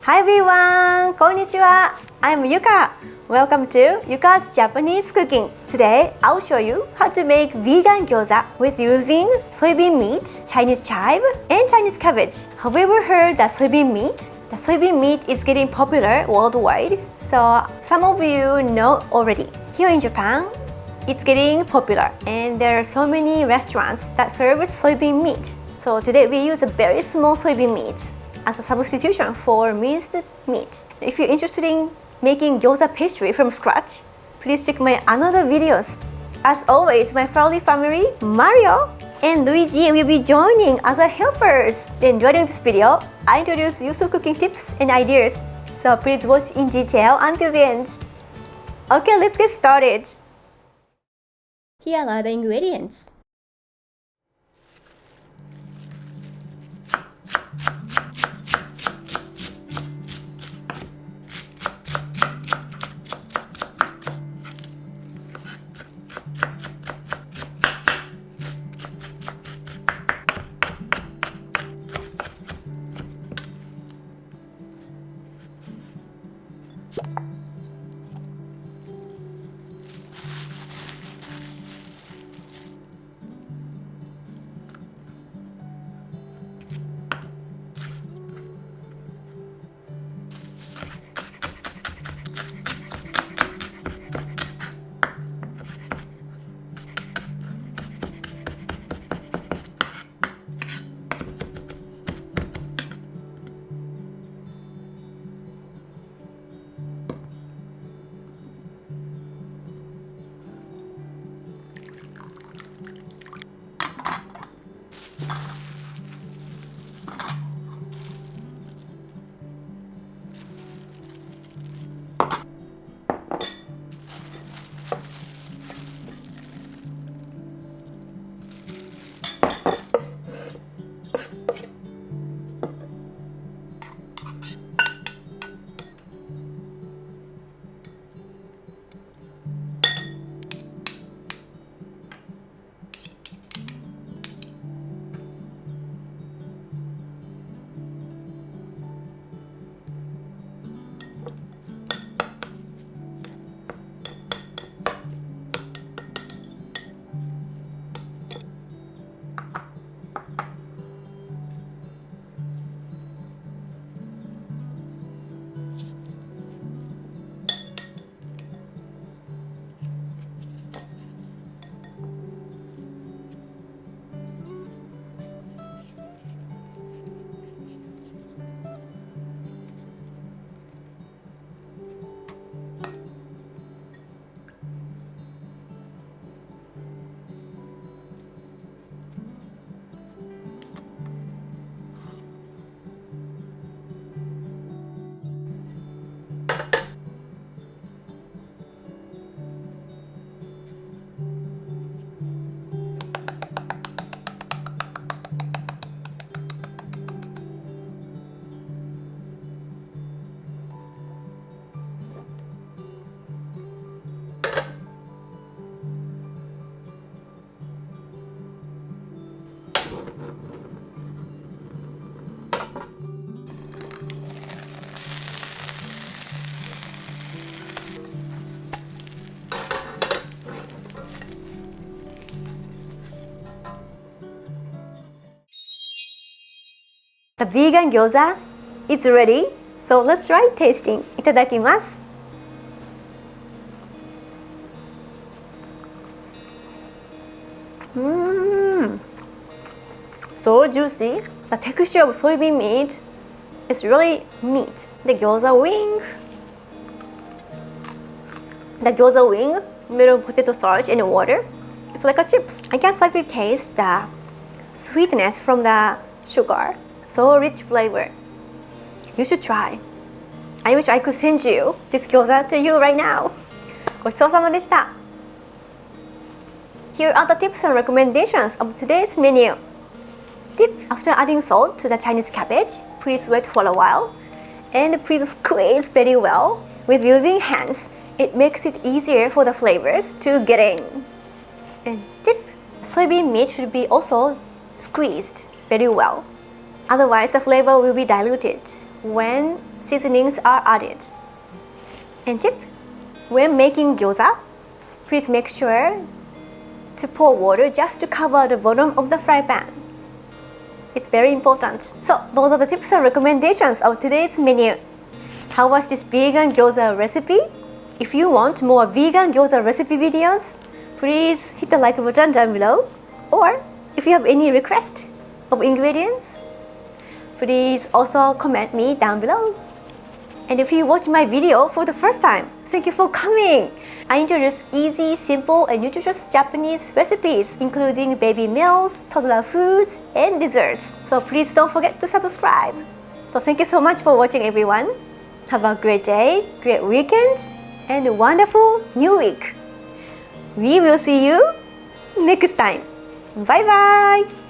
Hi everyone! こんにちは! I'm YUCa. Welcome to YUCa's Japanese cooking. Today, I'll show you how to make vegan gyoza with using soybean meat, Chinese chive, and Chinese cabbage. Have you ever heard that soybean meat? The soybean meat is getting popular worldwide, so some of you know already. Here in Japan, it's getting popular and there are so many restaurants that serve soybean meat. So today we use a very small soybean meat as a substitution for minced meat. If you're interested in making gyoza pastry from scratch, please check my another videos. As always, my family, Mario and Luigi will be joining as our helpers. Then during this video, I introduce useful cooking tips and ideas. So please watch in detail until the end. Okay, let's get started. Here are the ingredients. The vegan gyoza is ready, so let's try tasting. いただきます。So juicy. The texture of soybean meat is really meat. The gyoza wing made of potato starch and water. It's like a chips. I can slightly taste the sweetness from the sugar. So rich flavor. You should try. I wish I could send you this gyoza to you right now. ごちそうさまでした。Here are the tips and recommendations of today's menu. Tip: after adding salt to the Chinese cabbage, please wait for a while and please squeeze very well. With using hands, it makes it easier for the flavors to get in. And tip: soybean meat should be also squeezed very well. Otherwise, the flavor will be diluted when seasonings are added. And tip, when making gyoza, please make sure to pour water just to cover the bottom of the fry pan. It's very important. So those are the tips and recommendations of today's menu. How was this vegan gyoza recipe? If you want more vegan gyoza recipe videos, please hit the like button down below. Or if you have any request of ingredients, please also comment me down below. And if you watch my video for the first time, thank you for coming. I introduce easy, simple, and nutritious Japanese recipes, including baby meals, toddler foods, and desserts. So please don't forget to subscribe. So thank you so much for watching, everyone. Have a great day, great weekend, and a wonderful new week. We will see you next time. Bye bye.